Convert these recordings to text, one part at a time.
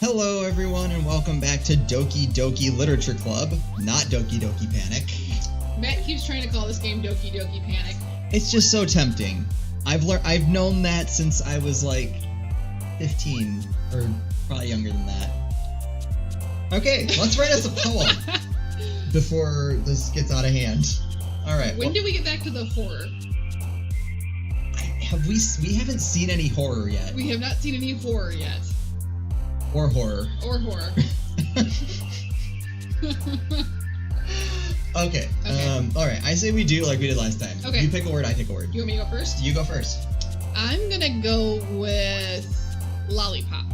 Hello everyone and welcome back to Doki Doki Literature Club, not Doki Doki Panic. Matt keeps trying to call this game Doki Doki Panic. It's just so tempting. I've known that since I was like 15, or probably younger than that. Okay, let's write us a poem before this gets out of hand. Alright. When do we get back to the horror? We haven't seen any horror yet. We have not seen any horror yet. Or horror. Or horror. Okay. Alright, I say we do like we did last time. Okay. You pick a word, I pick a word. You want me to go first? You go first. I'm gonna go with lollipop.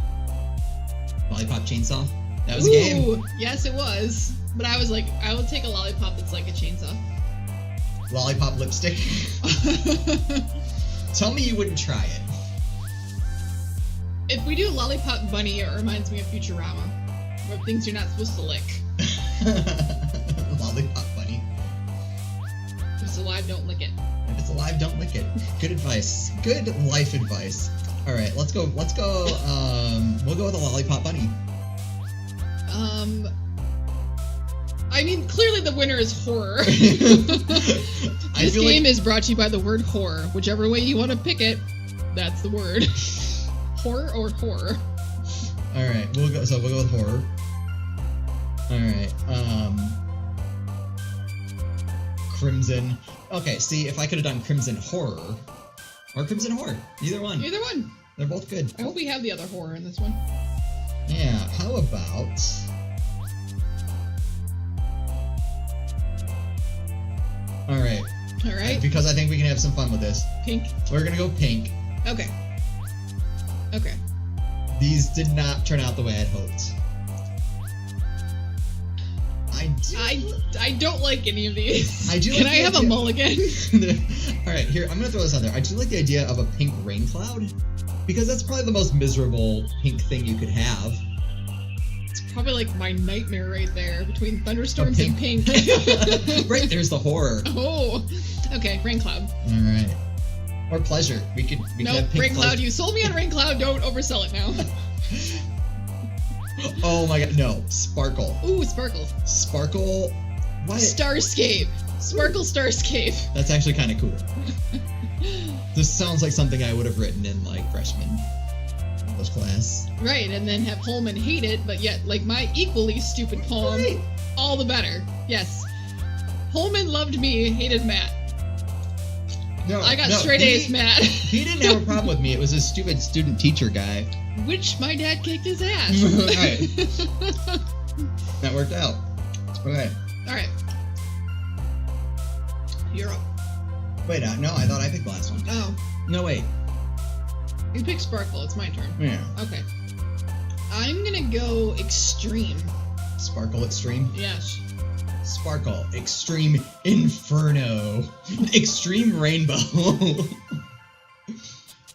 Lollipop chainsaw? That was a game. Yes, it was. But I was like, I will take a lollipop that's like a chainsaw. Lollipop lipstick? Tell me you wouldn't try it. If we do lollipop bunny, it reminds me of Futurama, where things you're not supposed to lick. Lollipop bunny. If it's alive, don't lick it. If it's alive, don't lick it. Good advice. Good life advice. All right, let's go. We'll go with a lollipop bunny. I mean, clearly the winner is horror. This game game is brought to you by the word horror. Whichever way you want to pick it, that's the word. Horror or horror? All right, we'll go with horror. All right. Crimson. Okay, see, if I could have done crimson horror or crimson horror, either one. Either one. They're both good. I hope we have the other horror in this one. Yeah. How about? All right. All right. Because I think we can have some fun with this. Pink. We're gonna go pink. Okay. Okay. These did not turn out the way I'd hoped. I don't like any of these. I do. Can like I have a mulligan? All right, here I'm gonna throw this out there. I do like the idea of a pink rain cloud because that's probably the most miserable pink thing you could have. It's probably like my nightmare right there between thunderstorms and pink. Right there's the horror. Oh. Okay, rain cloud. All right. Or pleasure. We could have pink rain cloud. You sold me on rain cloud. Don't oversell it now. Oh my god, no. Sparkle. Ooh, sparkle. Sparkle. What? Starscape. Sparkle Starscape. That's actually kind of cool. This sounds like something I would have written in like freshman English class. Right, and then have Holman hate it, but yet like my equally stupid poem. Right. All the better. Yes. Holman loved me, hated Matt. No, I got straight A's, Matt. He didn't have a problem with me. It was this stupid student teacher guy. Which my dad kicked his ass. Right. That worked out. Okay. Alright. You're up. Wait, no, I thought I picked the last one. Oh. No, wait. You picked Sparkle. It's my turn. Yeah. Okay. I'm gonna go Extreme. Sparkle Extreme? Yes. Sparkle Extreme Inferno. Extreme Rainbow.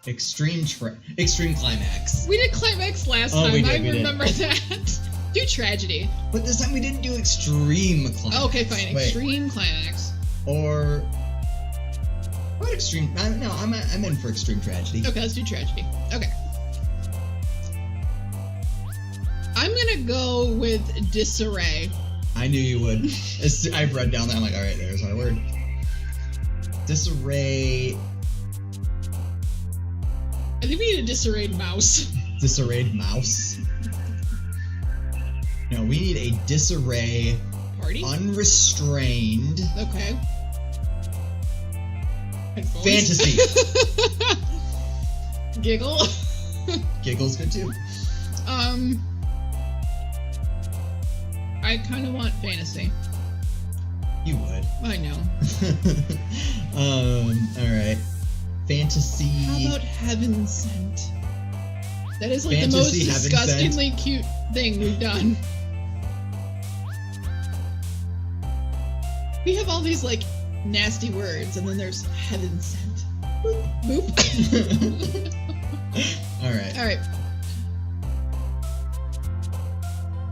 Extreme Climax. We did Climax last time. I remember that. Do Tragedy. But this time we didn't do Extreme Climax. Oh, okay, fine. Wait. Extreme Climax. Or what Extreme? No, I'm in for Extreme Tragedy. Okay, let's do Tragedy. Okay. I'm gonna go with Disarray. I knew you would. I've read down that. I'm like, all right, there's my word. Disarray. I think we need a disarrayed mouse. Disarrayed mouse. No, we need a disarray. Party? Unrestrained. Okay. Headphones. Fantasy. Giggle. Giggle's good too. I kind of want fantasy. You would. I know. Alright. Fantasy. How about Heaven Sent? That is like Fantasy, the most disgustingly cute thing we've done. We have all these like nasty words, and then there's Heaven Sent. Boop. Boop. Alright. Alright.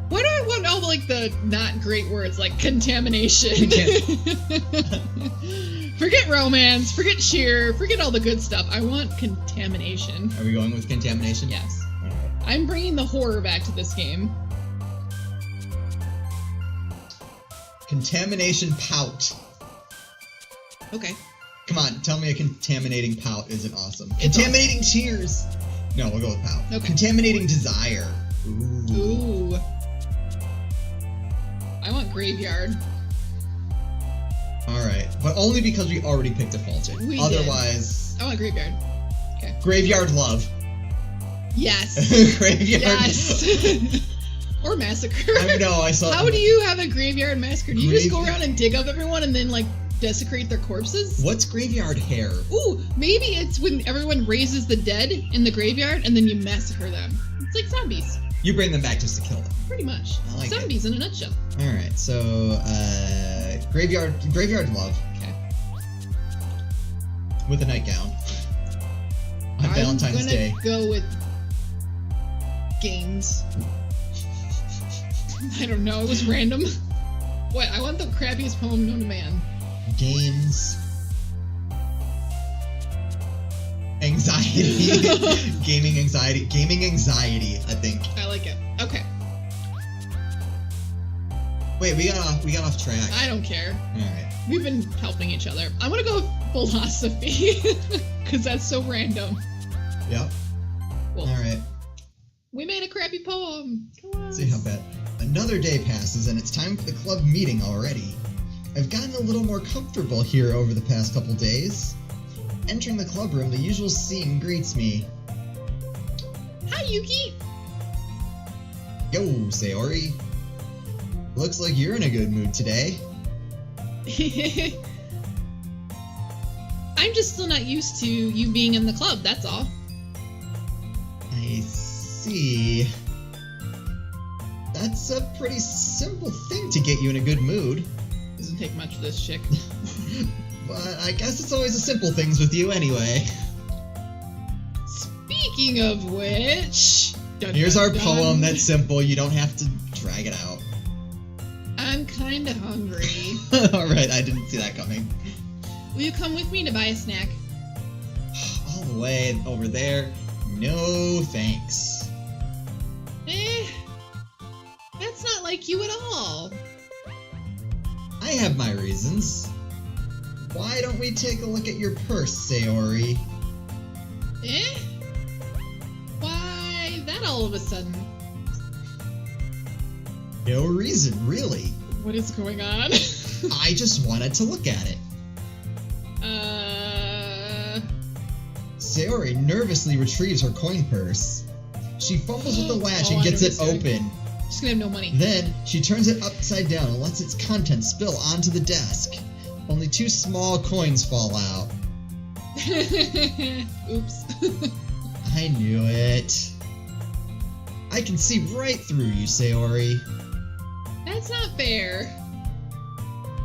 Why do I want all like the not great words like contamination? Forget romance, forget cheer, forget all the good stuff. I want contamination. Are we going with contamination? Yes. Alright. I'm bringing the horror back to this game. Contamination pout. Okay. Come on, tell me a contaminating pout isn't awesome. It's Contaminating tears. No, we'll go with pout. Okay. Contaminating desire. Ooh. I want graveyard. Alright, but only because we already picked defaulted. We Otherwise... did. I want graveyard. Okay. Graveyard love. Yes. Graveyard. Yes. Or massacre. I know, I saw. How do you have a graveyard massacre? Do you just go around and dig up everyone and then like desecrate their corpses? What's graveyard hair? Ooh, maybe it's when everyone raises the dead in the graveyard and then you massacre them. It's like zombies. You bring them back just to kill them. Pretty much. I like Zombies in a nutshell. Alright, so graveyard love. Okay. With a nightgown. On Valentine's Day. I'm gonna go with games. I don't know, it was random. What? I want the crappiest poem known to man. Games. Anxiety. Gaming anxiety. Gaming anxiety, I think. I like it. Okay. Wait, we got off track. I don't care. Alright. We've been helping each other. I'm gonna go with philosophy. Because that's so random. Yep. Well, Alright. we made a crappy poem. Come on. See how bad. Another day passes and it's time for the club meeting already. I've gotten a little more comfortable here over the past couple days. Entering the club room, the usual scene greets me. Hi, Yuki. Yo, Sayori. Looks like you're in a good mood today. I'm just still not used to you being in the club, that's all. I see. That's a pretty simple thing to get you in a good mood. Doesn't take much of this chick. But I guess it's always the simple things with you anyway. Speaking of which... Here's our poem that's simple, you don't have to drag it out. I'm kinda hungry. Alright, I didn't see that coming. Will you come with me to buy a snack? All the way over there? No thanks. That's not like you at all. I have my reasons. Why don't we take a look at your purse, Sayori? Why that all of a sudden? No reason, really. What is going on? I just wanted to look at it. Sayori nervously retrieves her coin purse. She fumbles with the latch and gets it open. She's gonna have no money. Then, she turns it upside down and lets its contents spill onto the desk. Only 2 small coins fall out. Oops. I knew it. I can see right through you, Sayori. That's not fair.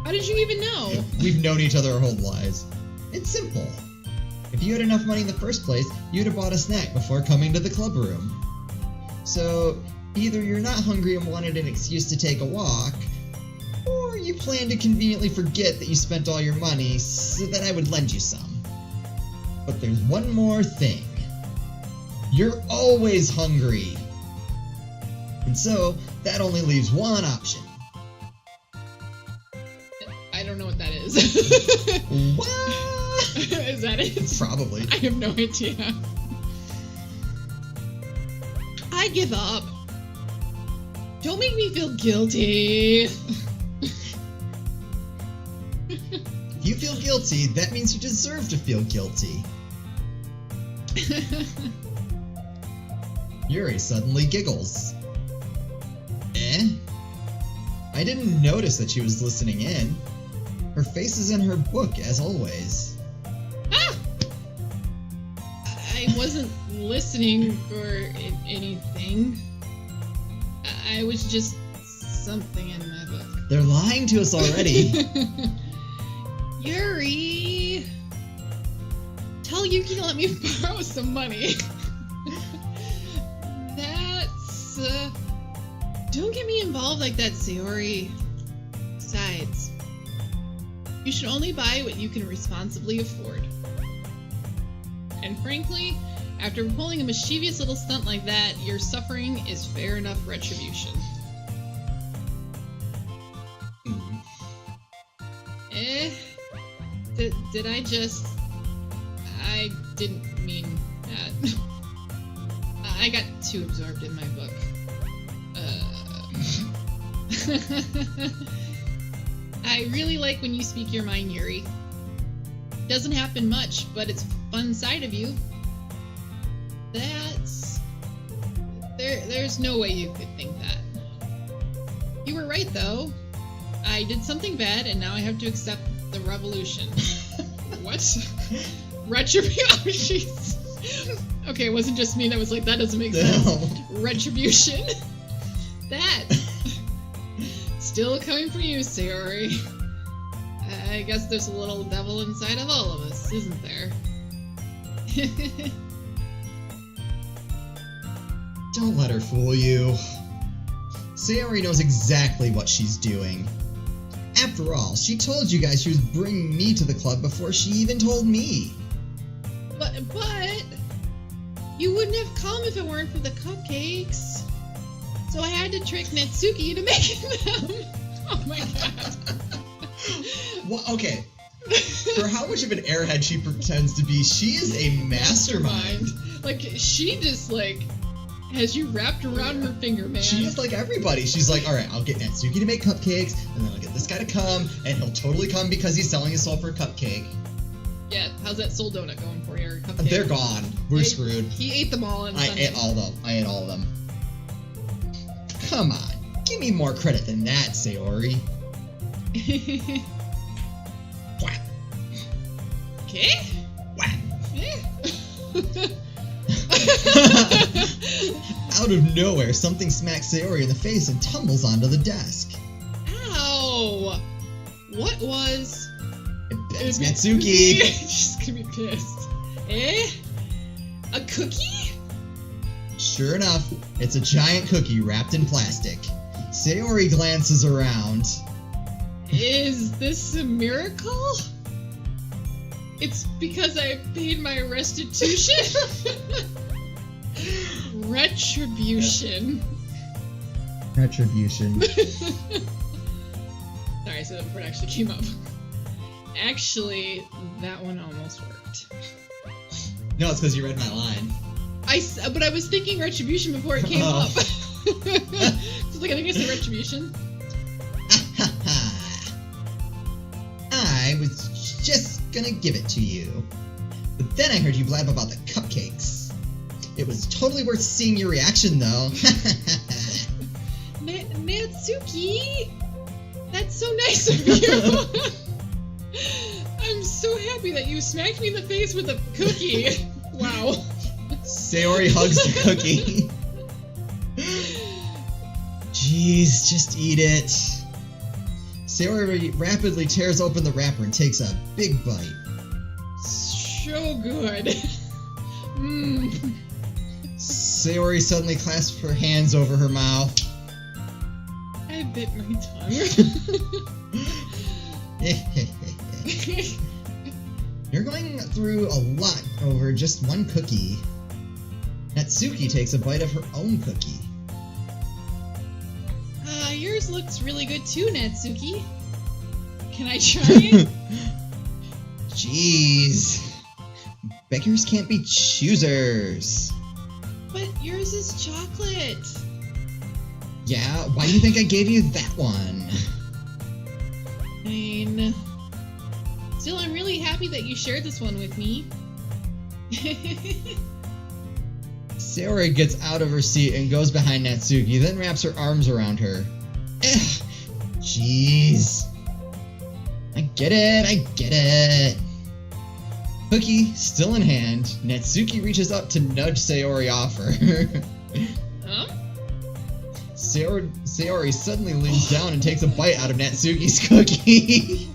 How did you even know? We've known each other our whole lives. It's simple. If you had enough money in the first place, you'd have bought a snack before coming to the club room. So, either you're not hungry and wanted an excuse to take a walk, or you plan to conveniently forget that you spent all your money so that I would lend you some. But there's one more thing. You're always hungry. And so, that only leaves one option. I don't know what that is. What? Is that it? Probably. I have no idea. I give up. Don't make me feel guilty. If you feel guilty, that means you deserve to feel guilty. Yuri suddenly giggles. I didn't notice that she was listening in. Her face is in her book, as always. Ah! I wasn't listening for anything. I was just something in my book. They're lying to us already. Yuri! Tell Yuki to let me borrow some money. That's... Don't get me involved like that, Sayori. Besides, you should only buy what you can responsibly afford. And frankly, After pulling a mischievous little stunt like that, your suffering is fair enough retribution. Did I just... I didn't mean that. I got too absorbed in my book. I really like when you speak your mind, Yuri. Doesn't happen much, but it's a fun side of you. There's no way you could think that. You were right, though. I did something bad, and now I have to accept the revolution. What? Retribution? Okay, it wasn't just me that was like, that doesn't make sense. Retribution? That. Still coming for you, Sayori. I guess there's a little devil inside of all of us, isn't there? Don't let her fool you. Sayori knows exactly what she's doing. After all, she told you guys she was bringing me to the club before she even told me. But you wouldn't have come if it weren't for the cupcakes. So I had to trick Natsuki into making them. Oh my god. Well, okay. For how much of an airhead she pretends to be, she is a mastermind. Like, she just, like, has you wrapped around her finger, man. She's like everybody. She's like, alright, I'll get Natsuki to make cupcakes, and then I'll get this guy to come, and he'll totally come because he's selling his soul for a cupcake. Yeah, how's that soul donut going for you, or cupcake? They're gone. We're screwed. He ate them all on I Sunday. ate all of them. Come on. Give me more credit than that, Sayori. Whack. Okay? Whack. Yeah. Out of nowhere, something smacks Sayori in the face and tumbles onto the desk. Ow! What was... It's Natsuki! She's gonna be pissed. A cookie? Sure enough, it's a giant cookie wrapped in plastic. Sayori glances around. Is this a miracle? It's because I paid my restitution? Retribution. Retribution. Sorry, so that before it actually came up. Actually, that one almost worked. No, it's because you read my line. But I was thinking retribution before it came up. So like, I think I said retribution. I was just gonna give it to you. But then I heard you blab about the cupcakes. It was totally worth seeing your reaction, though. Natsuki! That's so nice of you! I'm so happy that you smacked me in the face with a cookie. Wow. Sayori hugs the cookie. Jeez, just eat it. Sayori rapidly tears open the wrapper and takes a big bite. So good. Mmm. Sayori suddenly clasps her hands over her mouth. I bit my tongue. You're going through a lot over just one cookie. Natsuki takes a bite of her own cookie. Yours looks really good too, Natsuki. Can I try it? Jeez. Beggars can't be choosers. But yours is chocolate. Yeah, why do you think I gave you that one? I mean... Still, I'm really happy that you shared this one with me. Sayori gets out of her seat and goes behind Natsuki, then wraps her arms around her. Ugh, jeez. I get it. Cookie still in hand, Natsuki reaches up to nudge Sayori off her. Huh? Sayori suddenly leans down and takes a bite out of Natsuki's cookie.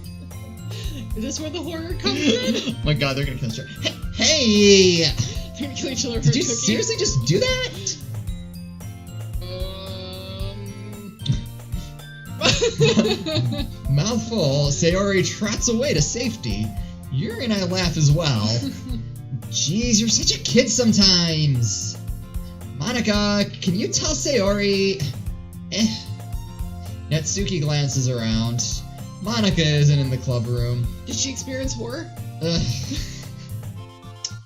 Is this where the horror comes in? Oh my god, they're gonna kill each other. Hey! They're gonna kill each other for Did you a cookie. seriously just do that? Mouthful, Sayori trots away to safety. Yuri and I laugh as well. Jeez, you're such a kid sometimes! Monica, can you tell Sayori... Natsuki glances around. Monica isn't in the club room. Did she experience horror? Ugh.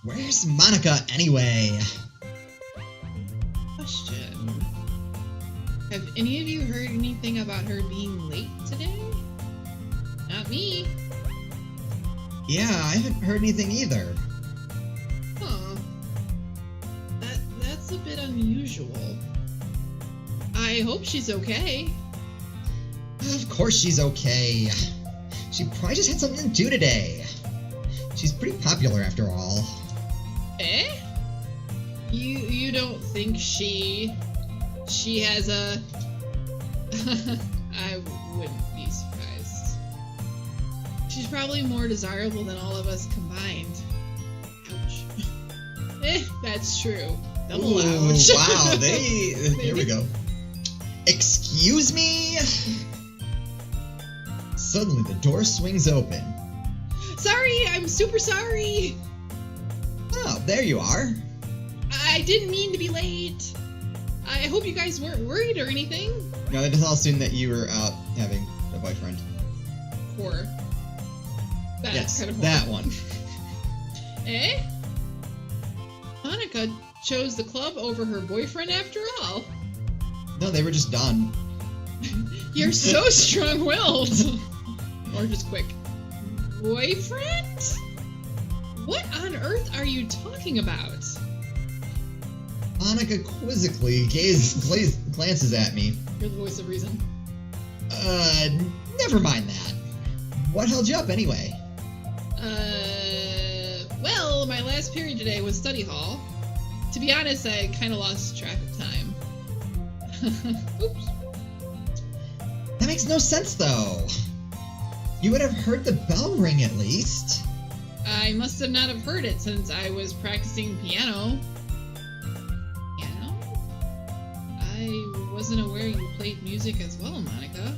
Where's Monica anyway? Question. Have any of you heard anything about her being late today? Not me. Yeah, I haven't heard anything either. Huh. That's a bit unusual. I hope she's okay. Of course she's okay. She probably just had something to do today. She's pretty popular after all. Eh? You don't think she has a... I wouldn't be surprised. She's probably more desirable than all of us combined. Ouch. That's true. Double Ooh, ouch. Wow, here we go. Excuse me? Suddenly the door swings open. Sorry, I'm super sorry. Oh, there you are. I didn't mean to be late. I hope you guys weren't worried or anything. No, I just all assumed that you were out having a boyfriend. Horror. That's Yes, kind of that horror. one. Eh? Monica chose the club over her boyfriend after all. No, they were just done. You're so strong-willed. Or just quick. Boyfriend? What on earth are you talking about? Monica quizzically glances at me. You're the voice of reason. Never mind that. What held you up anyway? Well, my last period today was study hall. To be honest, I kind of lost track of time. Oops. That makes no sense, though. You would have heard the bell ring at least. I must have not have heard it since I was practicing piano. Piano? I wasn't aware you played music as well, Monica.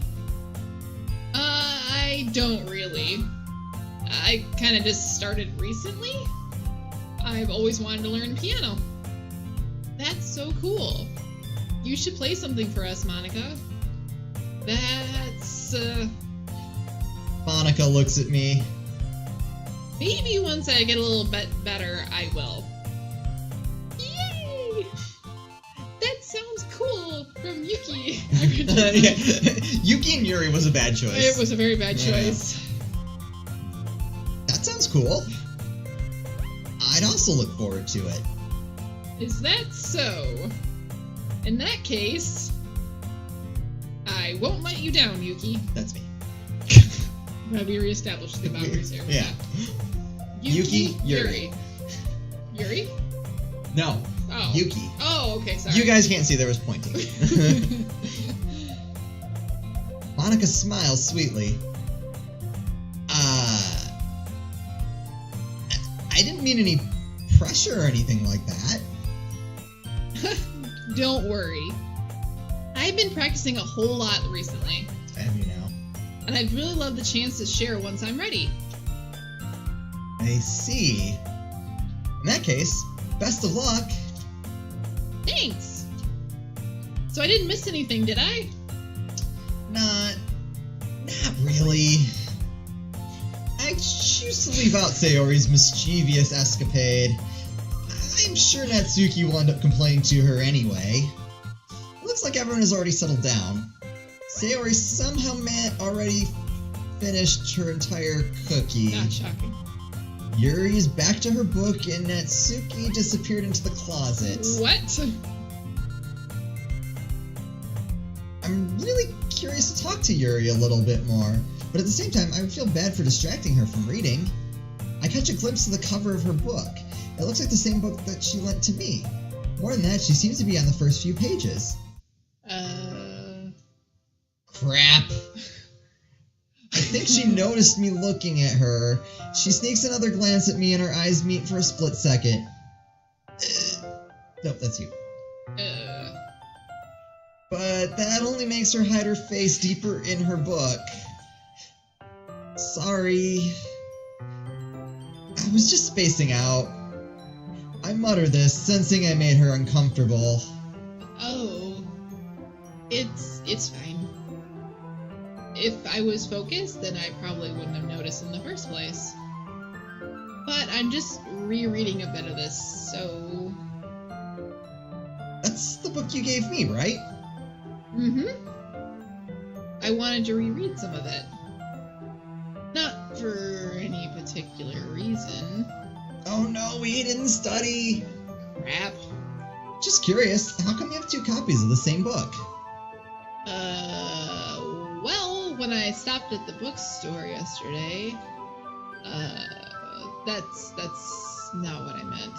I don't really. I kind of just started recently. I've always wanted to learn piano. That's so cool. You should play something for us, Monica. That's, Monica looks at me. maybe once I get a little bit better, I will. Yay! That sounds cool from Yuki. Yeah. Yuki and Yuri was a bad choice. It was a very bad choice. That sounds cool. I'd also look forward to it. Is that so? In that case, I won't let you down, Yuki. That's me. Have you reestablished the boundaries here? Yeah. Yuki, Yuri. Yuri? No. Oh. Yuki. Oh, okay, sorry. You guys can't see there was pointing. Monica smiles sweetly. I didn't mean any pressure or anything like that. Don't worry. I've been practicing a whole lot recently, Have you now? and I'd really love the chance to share once I'm ready. I see. In that case, best of luck. Thanks! So I didn't miss anything, did I? Not really. I choose to leave out Sayori's mischievous escapade. I'm sure Natsuki will end up complaining to her anyway. It looks like everyone has already settled down. Sayori somehow already finished her entire cookie. Not shocking. Yuri is back to her book and Natsuki disappeared into the closet. What? I'm really curious to talk to Yuri a little bit more, but at the same time, I would feel bad for distracting her from reading. I catch a glimpse of the cover of her book. It looks like the same book that she lent to me. More than that, she seems to be on the first few pages. Crap. I think she noticed me looking at her. She sneaks another glance at me and our eyes meet for a split second. Nope, that's you. But that only makes her hide her face deeper in her book. Sorry. I was just spacing out. I mutter this, sensing I made her uncomfortable. Oh, it's fine. If I was focused, then I probably wouldn't have noticed in the first place. But I'm just rereading a bit of this, so... That's the book you gave me, right? Mm-hmm. I wanted to reread some of it. Not for any particular reason. Oh no, we didn't study! Crap. Just curious, how come you have 2 copies of the same book? Well, when I stopped at the bookstore yesterday, that's not what I meant.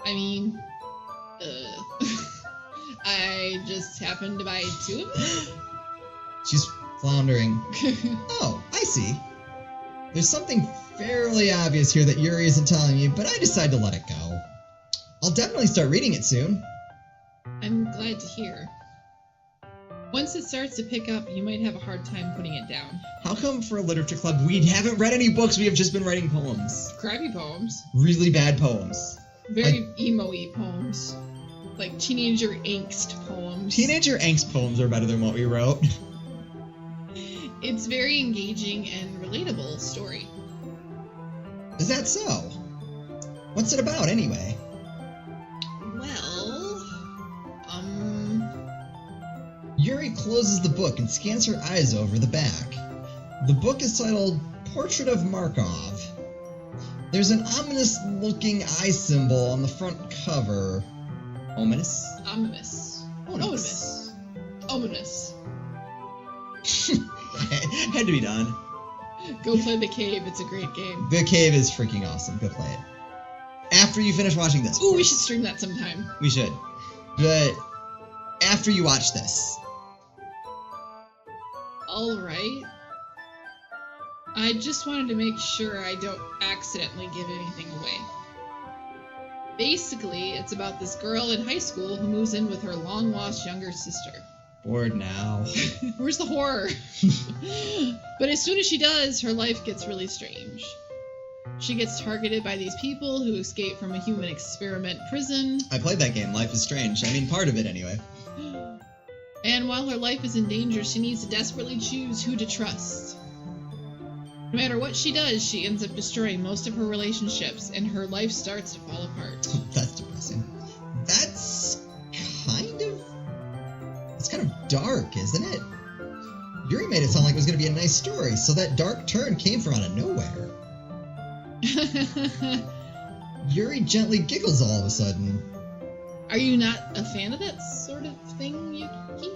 I mean, I just happened to buy 2 of them. She's floundering. Oh, I see. There's something fairly obvious here that Yuri isn't telling me, but I decide to let it go. I'll definitely start reading it soon. I'm glad to hear. Once it starts to pick up, you might have a hard time putting it down. How come for a literature club we haven't read any books, we have just been writing poems? Crappy poems. Really bad poems. Very emo-y poems. Like teenager angst poems. Teenager angst poems are better than what we wrote. It's very engaging and relatable story. Is that so? What's it about, anyway? Well, Yuri closes the book and scans her eyes over the back. The book is titled Portrait of Markov. There's an ominous-looking eye symbol on the front cover. Ominous? Ominous. Ominous. Ominous. Had to be done. Go play The Cave, it's a great game. The Cave is freaking awesome. Go play it. After you finish watching this. Ooh, we should stream that sometime. We should. But after you watch this. Alright. I just wanted to make sure I don't accidentally give anything away. Basically, it's about this girl in high school who moves in with her long-lost younger sister. Bored now. Where's the horror? But as soon as she does, her life gets really strange. She gets targeted by these people who escape from a human experiment prison. I played that game, Life is Strange. I mean, part of it anyway. And while her life is in danger, she needs to desperately choose who to trust. No matter what she does, she ends up destroying most of her relationships, and her life starts to fall apart. That's depressing. That's kind of dark, isn't it? Yuri made it sound like it was going to be a nice story, so that dark turn came from out of nowhere. Yuri gently giggles all of a sudden. Are you not a fan of that sort of thing, Yuki?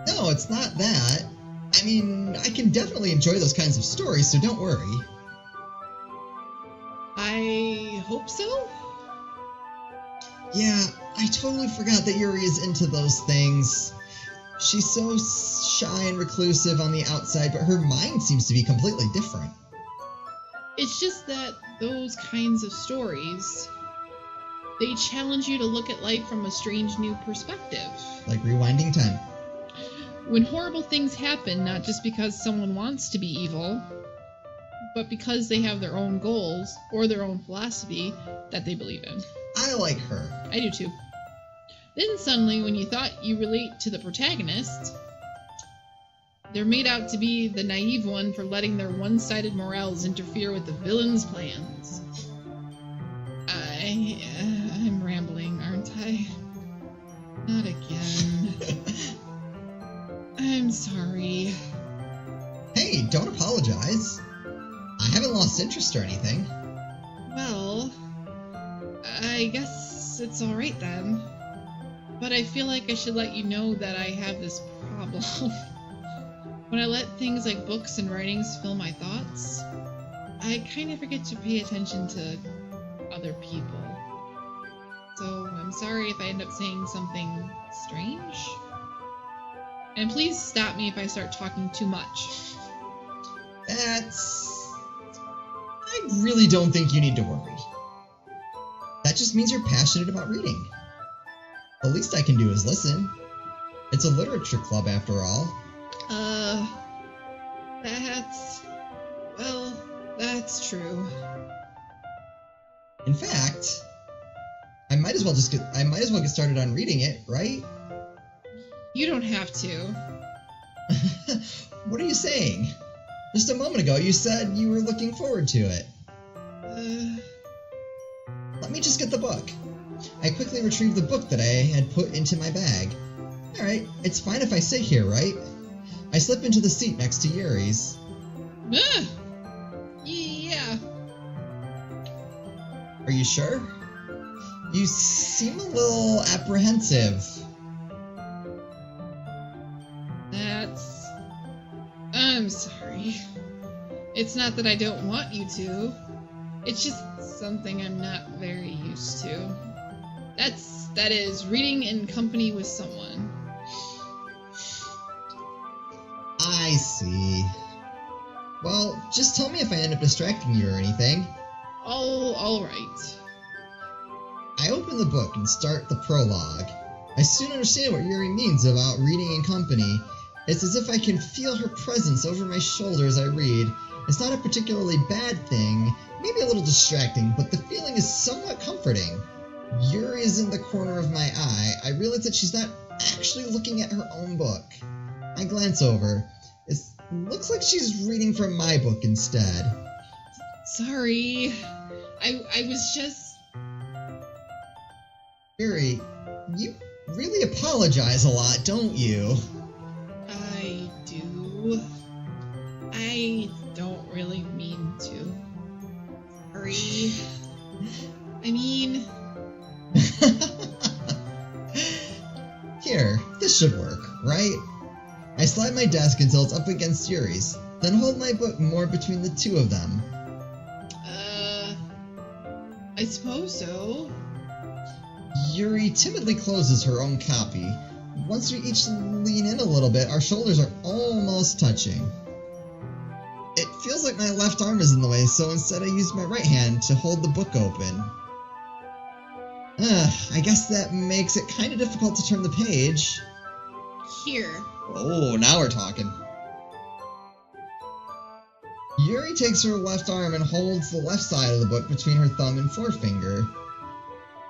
No, it's not that. I mean, I can definitely enjoy those kinds of stories, so don't worry. I hope so? Yeah, I totally forgot that Yuri is into those things. She's so shy and reclusive on the outside, but her mind seems to be completely different. It's just that those kinds of stories, they challenge you to look at life from a strange new perspective. Like rewinding time. When horrible things happen, not just because someone wants to be evil, but because they have their own goals or their own philosophy that they believe in. I like her. I do too. Then suddenly, when you thought you relate to the protagonist, they're made out to be the naive one for letting their one-sided morals interfere with the villain's plans. I'm rambling, aren't I? Not again. I'm sorry. Hey, don't apologize. I haven't lost interest or anything. Well, I guess it's alright then. But I feel like I should let you know that I have this problem. When I let things like books and writings fill my thoughts, I kind of forget to pay attention to other people. So I'm sorry if I end up saying something strange. And please stop me if I start talking too much. I really don't think you need to worry. That just means you're passionate about reading. The least I can do is listen. It's a literature club after all. That's true. In fact, I might as well get started on reading it, right? You don't have to. What are you saying? Just a moment ago, you said you were looking forward to it. Let me just get the book. I quickly retrieved the book that I had put into my bag. Alright, it's fine if I sit here, right? I slip into the seat next to Yuri's. Yeah. Are you sure? You seem a little apprehensive. I'm sorry. It's not that I don't want you to. It's just something I'm not very used to. That is reading in company with someone. I see. Well, just tell me if I end up distracting you or anything. All right. I open the book and start the prologue. I soon understand what Yuri means about reading in company. It's as if I can feel her presence over my shoulder as I read. It's not a particularly bad thing, maybe a little distracting, but the feeling is somewhat comforting. Yuri is in the corner of my eye. I realize that she's not actually looking at her own book. I glance over. It looks like she's reading from my book instead. Sorry. I was just... Yuri, you really apologize a lot, don't you? I do. I don't really mean to. Sorry. I mean... Here, this should work, right? I slide my desk until it's up against Yuri's, then hold my book more between the two of them. I suppose so. Yuri timidly closes her own copy. Once we each lean in a little bit, our shoulders are almost touching. It feels like my left arm is in the way, so instead I use my right hand to hold the book open. I guess that makes it kind of difficult to turn the page. Here. Oh, now we're talking. Yuri takes her left arm and holds the left side of the book between her thumb and forefinger.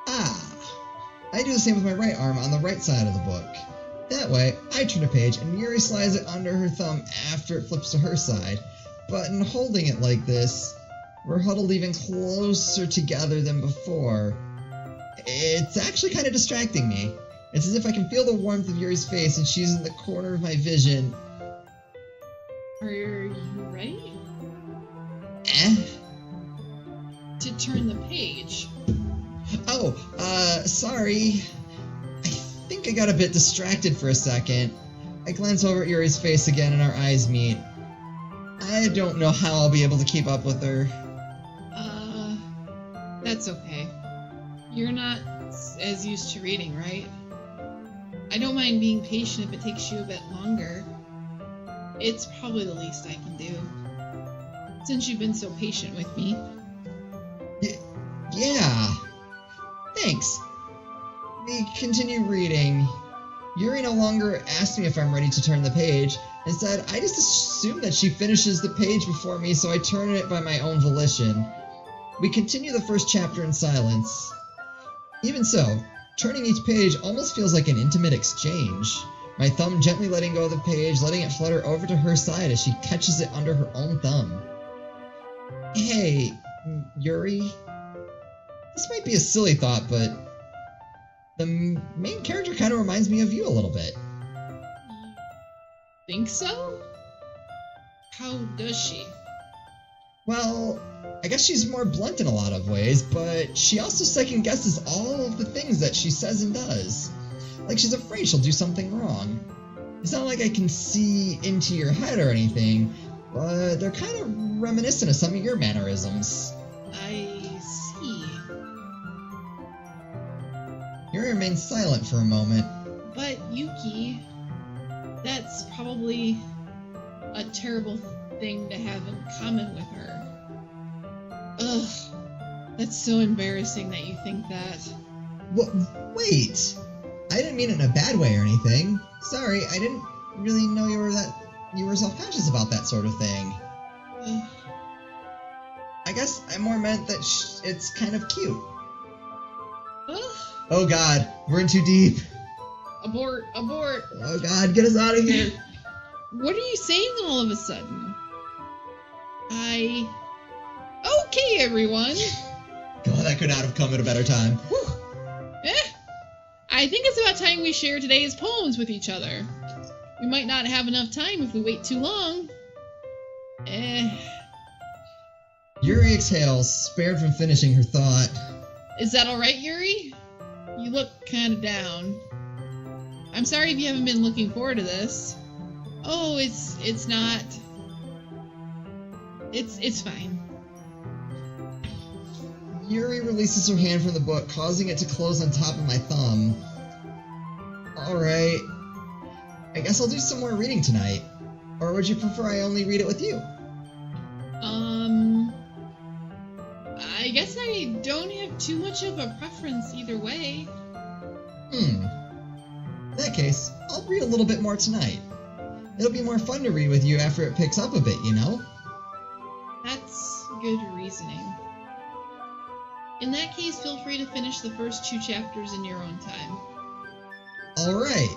I do the same with my right arm on the right side of the book. That way, I turn a page and Yuri slides it under her thumb after it flips to her side. But in holding it like this, we're huddled even closer together than before. It's actually kind of distracting me. It's as if I can feel the warmth of Yuri's face and she's in the corner of my vision. Are you ready? Eh? To turn the page. Oh, sorry. I think I got a bit distracted for a second. I glance over at Yuri's face again and our eyes meet. I don't know how I'll be able to keep up with her. That's okay. You're not as used to reading, right? I don't mind being patient if it takes you a bit longer. It's probably the least I can do. Since you've been so patient with me. Yeah. Thanks. We continue reading. Yuri no longer asks me if I'm ready to turn the page. Instead, I just assume that she finishes the page before me, so I turn it by my own volition. We continue the first chapter in silence. Even so, turning each page almost feels like an intimate exchange. My thumb gently letting go of the page, letting it flutter over to her side as she catches it under her own thumb. Hey, Yuri. This might be a silly thought, but the main character kind of reminds me of you a little bit. Think so? How does she? Well, I guess she's more blunt in a lot of ways, but she also second-guesses all of the things that she says and does. Like she's afraid she'll do something wrong. It's not like I can see into your head or anything, but they're kind of reminiscent of some of your mannerisms. I see. Yuri remains silent for a moment. But Yuki, that's probably a terrible thing to have in common with her. Ugh, that's so embarrassing that you think that. Wait! I didn't mean it in a bad way or anything. Sorry, I didn't really know you were self-conscious about that sort of thing. I guess I more meant that it's kind of cute. Ugh. Oh god, we're in too deep. Abort. Oh god, get us out of here. What are you saying all of a sudden? Okay, everyone. God, that could not have come at a better time. Whew. I think it's about time we share today's poems with each other. We might not have enough time if we wait too long. Yuri exhales, spared from finishing her thought. Is that alright, Yuri? You look kinda down. I'm sorry if you haven't been looking forward to this. Oh, it's not. It's fine. Yuri releases her hand from the book, causing it to close on top of my thumb. Alright. I guess I'll do some more reading tonight. Or would you prefer I only read it with you? I guess I don't have too much of a preference either way. In that case, I'll read a little bit more tonight. It'll be more fun to read with you after it picks up a bit, you know? That's good reasoning. In that case, feel free to finish the first 2 chapters in your own time. Alright.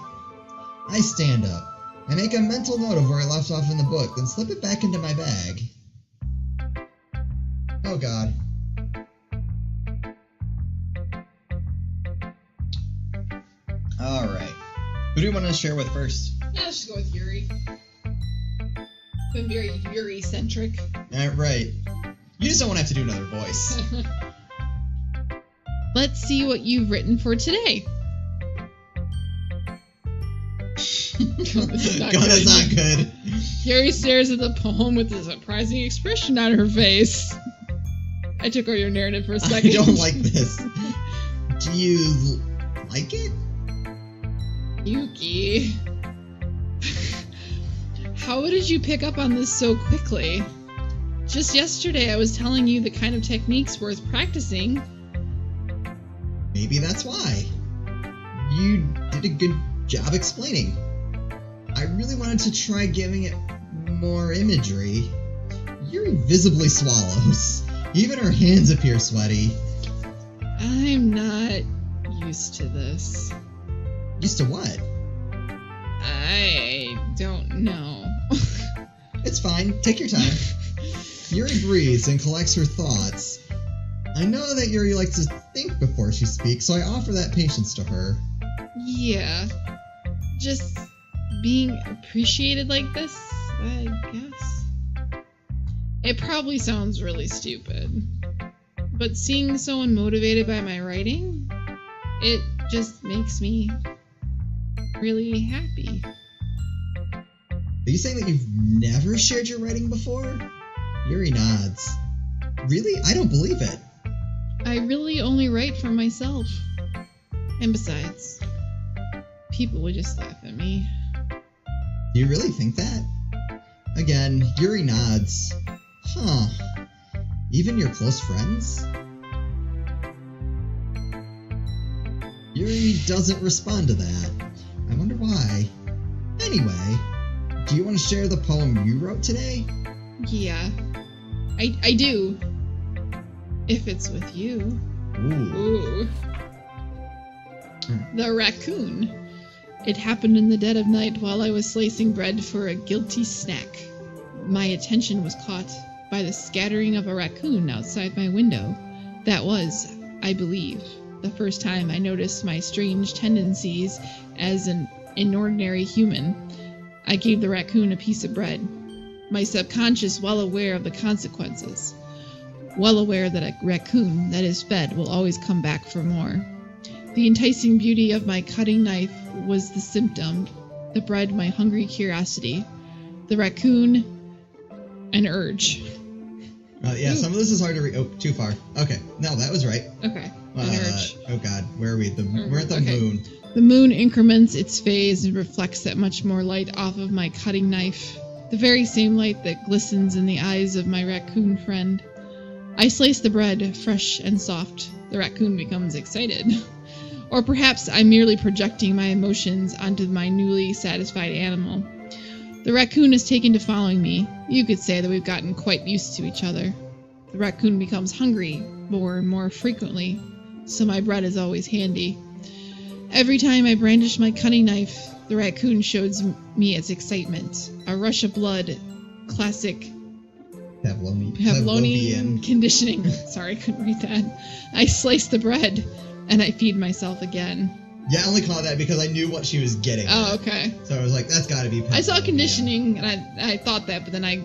I stand up. I make a mental note of where I left off in the book, then slip it back into my bag. Oh god. Alright. Who do you want to share with first? Yeah, let's just go with Yuri. Been very Yuri-centric. Right. You just don't want to have to do another voice. Let's see what you've written for today. That's not good. Yuri stares at the poem with a surprising expression on her face. I took over your narrative for a second. I don't like this. Do you like it? Yuki. How did you pick up on this so quickly? Just yesterday I was telling you the kind of techniques worth practicing. Maybe that's why. You did a good job explaining. I really wanted to try giving it more imagery. Yuri visibly swallows. Even her hands appear sweaty. I'm not used to this. Used to what? I don't know. It's fine. Take your time. Yuri breathes and collects her thoughts. I know that Yuri likes to think before she speaks, so I offer that patience to her. Yeah. Just being appreciated like this, I guess. It probably sounds really stupid, but seeing someone motivated by my writing, it just makes me really happy. Are you saying that you've never shared your writing before? Yuri nods. Really? I don't believe it. I really only write for myself. And besides, people would just laugh at me. Do you really think that? Again, Yuri nods. Huh. Even your close friends? Yuri doesn't respond to that. I wonder why. Anyway, do you want to share the poem you wrote today? Yeah, I do. If it's with you. Ooh. The raccoon. It happened in the dead of night while I was slicing bread for a guilty snack. My attention was caught by the scattering of a raccoon outside my window. That was, I believe, the first time I noticed my strange tendencies as an inordinary human. I gave the raccoon a piece of bread, my subconscious well aware of the consequences, well aware that a raccoon that is fed will always come back for more. The enticing beauty of my cutting knife was the symptom, the bread my hungry curiosity, the raccoon an urge. Yeah, some of this is hard to read. Oh, too far. Okay, no, that was right. Okay, an urge. Oh god, where are we? We're at the moon. The moon increments its phase and reflects that much more light off of my cutting knife, the very same light that glistens in the eyes of my raccoon friend. I slice the bread, fresh and soft. The raccoon becomes excited. Or perhaps I'm merely projecting my emotions onto my newly satisfied animal. The raccoon is taken to following me. You could say that we've gotten quite used to each other. The raccoon becomes hungry more and more frequently, so my bread is always handy. Every time I brandish my cutting knife, the raccoon shows me its excitement. A rush of blood, classic Pavlovian conditioning. Sorry, I couldn't read that. I slice the bread, and I feed myself again. Yeah, I only caught that because I knew what she was getting. Oh, okay. So I was like, that's gotta be Pavlovian. I saw conditioning, and I thought that, but then I...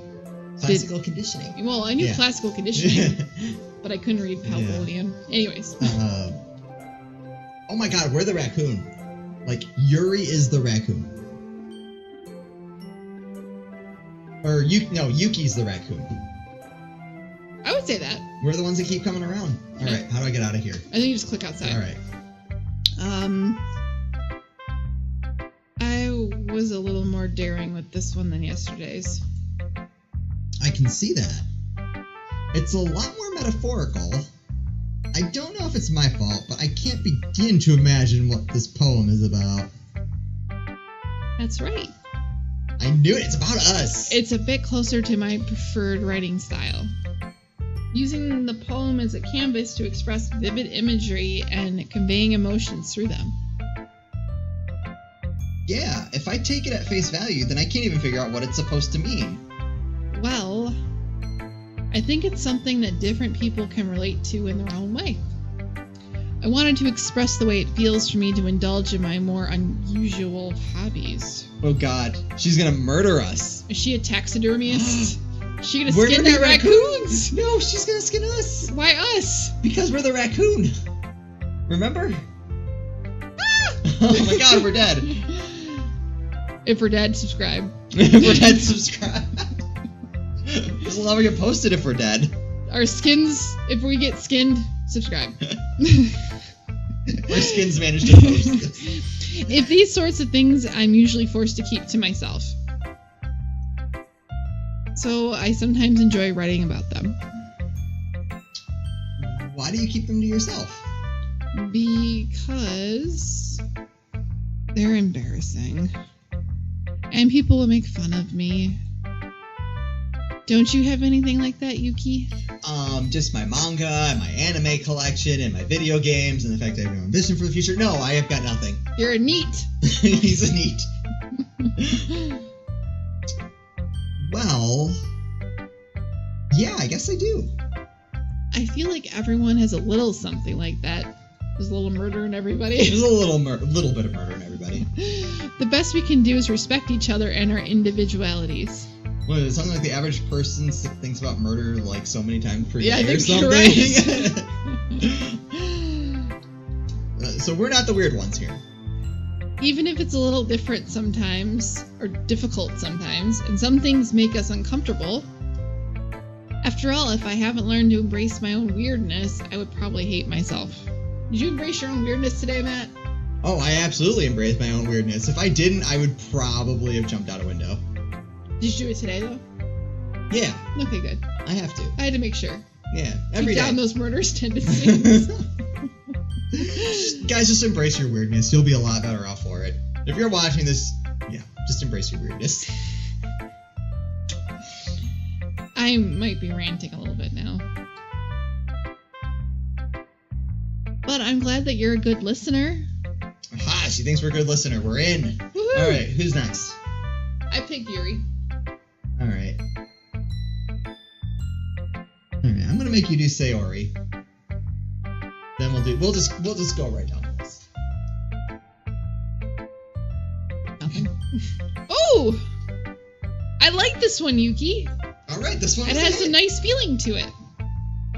Classical conditioning. Well, I knew classical conditioning, but I couldn't read Pavlovian. Yeah. Anyways. Oh my god, we're the raccoon. Like, Yuri is the raccoon. Or, Yuki's the raccoon. I would say that. We're the ones that keep coming around. Alright, how do I get out of here? I think you just click outside. Alright. I was a little more daring with this one than yesterday's. I can see that. It's a lot more metaphorical. I don't know if it's my fault, but I can't begin to imagine what this poem is about. That's right. I knew it. It's about us. It's a bit closer to my preferred writing style. Using the poem as a canvas to express vivid imagery and conveying emotions through them. Yeah, if I take it at face value, then I can't even figure out what it's supposed to mean. Well, I think it's something that different people can relate to in their own way. I wanted to express the way it feels for me to indulge in my more unusual hobbies. Oh god, she's gonna murder us. Is she a taxidermist? Is she gonna skin the raccoons? No, she's gonna skin us. Why us? Because we're the raccoon. Remember? Ah! Oh my god, we're dead. If we're dead, subscribe. If we're dead, subscribe. This will never get posted if we're dead. Our skins, if we get skinned, subscribe. Our skins managed to post this. If these sorts of things, I'm usually forced to keep to myself. So I sometimes enjoy writing about them. Why do you keep them to yourself? Because they're embarrassing. And people will make fun of me. Don't you have anything like that, Yuki? Just my manga, and my anime collection, and my video games, and the fact that I have no ambition for the future. No, I have got nothing. You're a neat. He's a neat. Well, yeah, I guess I do. I feel like everyone has a little something like that. There's a little murder in everybody. There's a little bit of murder in everybody. The best we can do is respect each other and our individualities. What is it, something like the average person thinks about murder like so many times per day or something? Right. So we're not the weird ones here. Even if it's a little different sometimes, or difficult sometimes, and some things make us uncomfortable. After all, if I haven't learned to embrace my own weirdness, I would probably hate myself. Did you embrace your own weirdness today, Matt? Oh, I absolutely embraced my own weirdness. If I didn't, I would probably have jumped out a window. Did you do it today, though? Yeah. Okay, good. I have to. I had to make sure. Yeah, every day. Keep down those murderous tendencies. Guys, just embrace your weirdness. You'll be a lot better off for it. If you're watching this, yeah, just embrace your weirdness. I might be ranting a little bit now. But I'm glad that you're a good listener. Aha, she thinks we're a good listener. We're in. Woohoo! Alright, who's next? I picked Yuri. Alright. Alright, I'm gonna make you do Sayori. Then we'll just go right down the list. Nothing. Oh! I like this one, Yuki. Alright, this one. It has a nice feeling to it.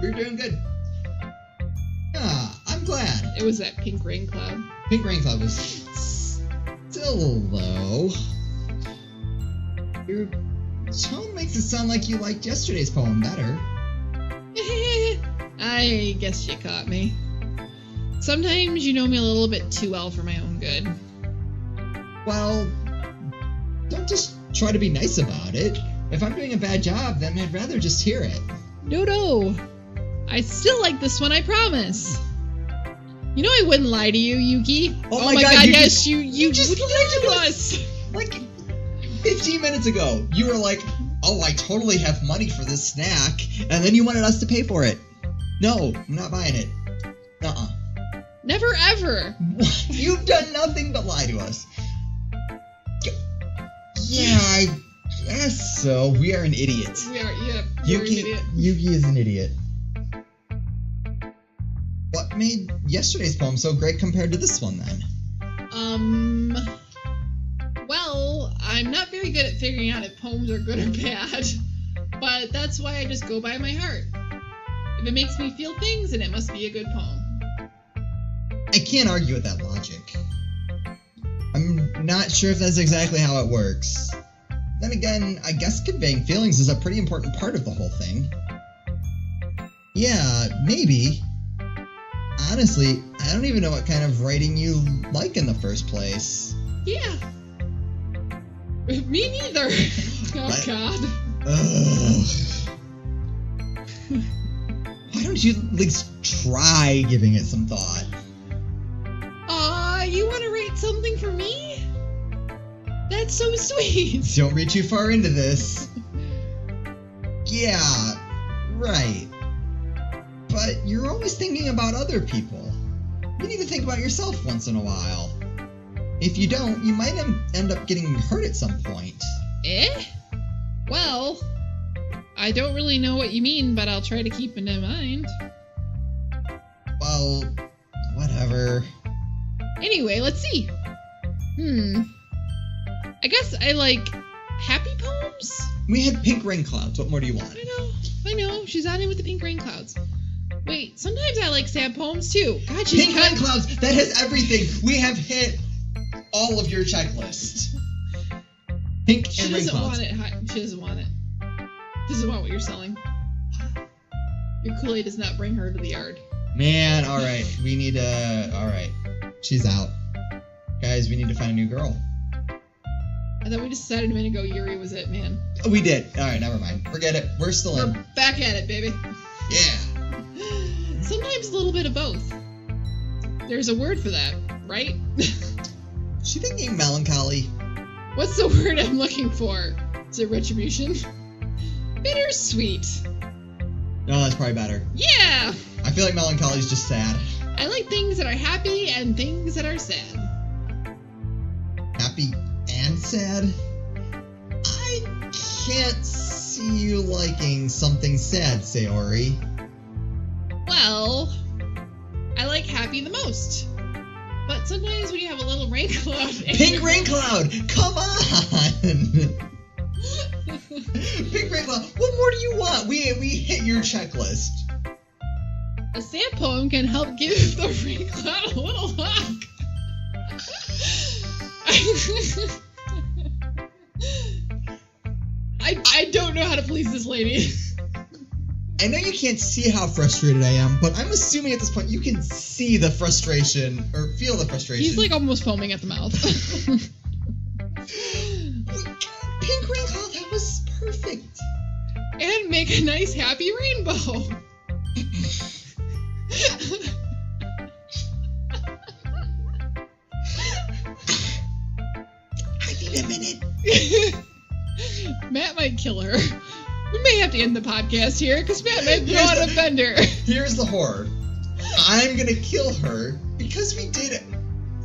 You're doing good. Ah, I'm glad. It was that pink rain cloud. Pink rain cloud was still low. Your tone makes it sound like you liked yesterday's poem better. I guess you caught me. Sometimes you know me a little bit too well for my own good. Well, don't just try to be nice about it. If I'm doing a bad job, then I'd rather just hear it. No. I still like this one, I promise. You know I wouldn't lie to you, Yuki. Oh my god, yes, you just lied to us. Like 15 minutes ago, you were like, oh, I totally have money for this snack, and then you wanted us to pay for it. No, I'm not buying it. Uh-uh. Never ever. What? You've done nothing but lie to us. Yeah, I guess so. We are an idiot. We are, yeah. You're an idiot. Yuki is an idiot. What made yesterday's poem so great compared to this one, then? Well, I'm not very good at figuring out if poems are good or bad, but that's why I just go by my heart. If it makes me feel things, then it must be a good poem. I can't argue with that logic. I'm not sure if that's exactly how it works. Then again, I guess conveying feelings is a pretty important part of the whole thing. Yeah, maybe. Honestly, I don't even know what kind of writing you like in the first place. Yeah. Me neither. Oh, God. Ugh. Why don't you at least try giving it some thought? You want to write something for me? That's so sweet. Don't read too far into this. Yeah, right. But you're always thinking about other people. You need to think about yourself once in a while. If you don't, you might end up getting hurt at some point. Eh? Well, I don't really know what you mean, but I'll try to keep it in mind. Well, whatever. Anyway, let's see. I guess I like happy poems? We had pink rain clouds. What more do you want? I know. She's on it with the pink rain clouds. Wait, sometimes I like sad poems too. God, Pink rain clouds! That has everything! We have hit all of your checklist. Pink and rain clouds. She doesn't want it. She doesn't want what you're selling. Your Kool-Aid does not bring her to the yard. Man, alright. We need alright. She's out. Guys, we need to find a new girl. I thought we decided a minute ago Yuri was it, man. We did. Alright, never mind. Forget it. We're still in. We're back at it, baby. Yeah. Sometimes a little bit of both. There's a word for that, right? Is she thinking melancholy? What's the word I'm looking for? Is it retribution? Bittersweet. No, that's probably better. Yeah! I feel like melancholy is just sad. I like things that are happy and things that are sad. Happy and sad? I can't see you liking something sad, Sayori. Well, I like happy the most. But sometimes when you have a little rain cloud... Pink rain cloud! Come on! Pink rain cloud! What more do you want? We hit your checklist. A sad poem can help give the rain cloud a little hug. I don't know how to please this lady. I know you can't see how frustrated I am, but I'm assuming at this point you can see the frustration, or feel the frustration. He's like almost foaming at the mouth. Pink rain cloud, that was perfect. And make a nice happy rainbow. I need a minute. Matt might kill her. We may have to end the podcast here, because Matt might throw out a fender. Here's the horror. I'm gonna kill her because we did it.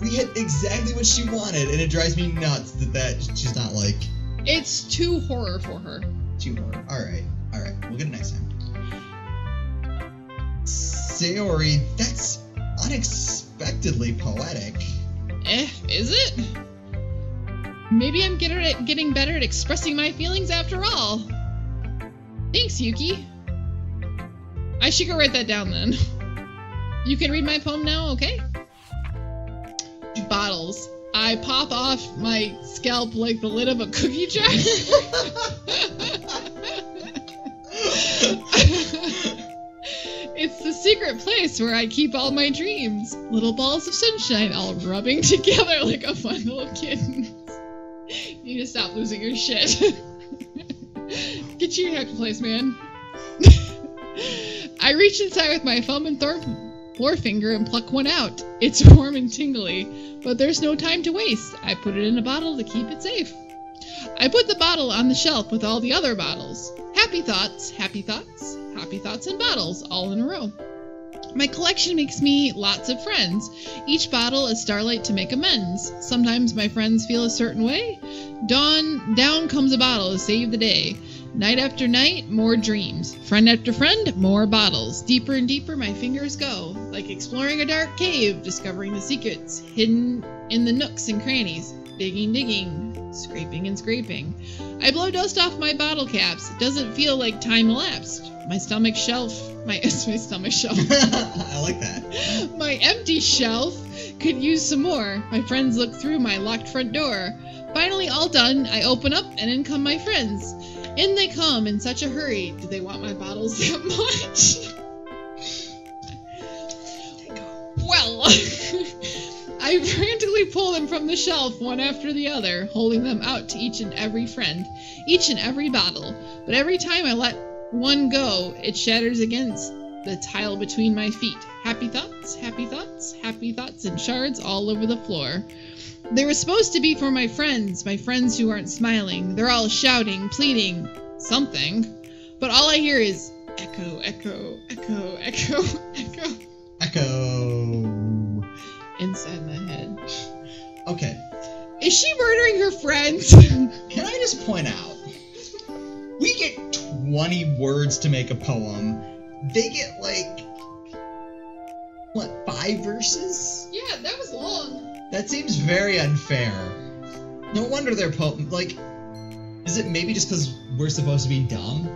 We hit exactly what she wanted, and it drives me nuts that she's not like... It's too horror for her. Too horror. Alright. We'll get it next time. Sayori, that's unexpectedly poetic. Is it? Maybe I'm getting better at expressing my feelings after all. Thanks, Yuki. I should go write that down then. You can read my poem now, okay? Bottles. I pop off my scalp like the lid of a cookie jar. It's the secret place where I keep all my dreams. Little balls of sunshine all rubbing together like a fun little kitten. You need to stop losing your shit. Get your happy place, man. I reach inside with my thumb and forefinger and pluck one out. It's warm and tingly, but there's no time to waste. I put it in a bottle to keep it safe. I put the bottle on the shelf with all the other bottles. Happy thoughts, happy thoughts, happy thoughts and bottles, all in a row. My collection makes me lots of friends. Each bottle a starlight to make amends. Sometimes my friends feel a certain way. Down comes a bottle to save the day. Night after night, more dreams. Friend after friend, more bottles. Deeper and deeper my fingers go. Like exploring a dark cave, discovering the secrets hidden in the nooks and crannies. Digging, digging, scraping and scraping. I blow dust off my bottle caps. It doesn't feel like time elapsed. My stomach shelf. My stomach shelf. I like that. My empty shelf could use some more. My friends look through my locked front door. Finally, all done, I open up and in come my friends. In they come in such a hurry. Do they want my bottles that much? Well, I frantically pull them from the shelf one after the other, holding them out to each and every friend, each and every bottle. But every time I let one go, it shatters against the tile between my feet. Happy thoughts, happy thoughts, happy thoughts, and shards all over the floor. They were supposed to be for my friends who aren't smiling. They're all shouting, pleading, something. But all I hear is echo, echo, echo, echo, echo. Echo. Inside my head. Okay. Is she murdering her friends? Can I just point out, we get 20 words to make a poem. They get like, what, 5 verses? Yeah, that was long. That seems very unfair. No wonder they're like, is it maybe just because we're supposed to be dumb?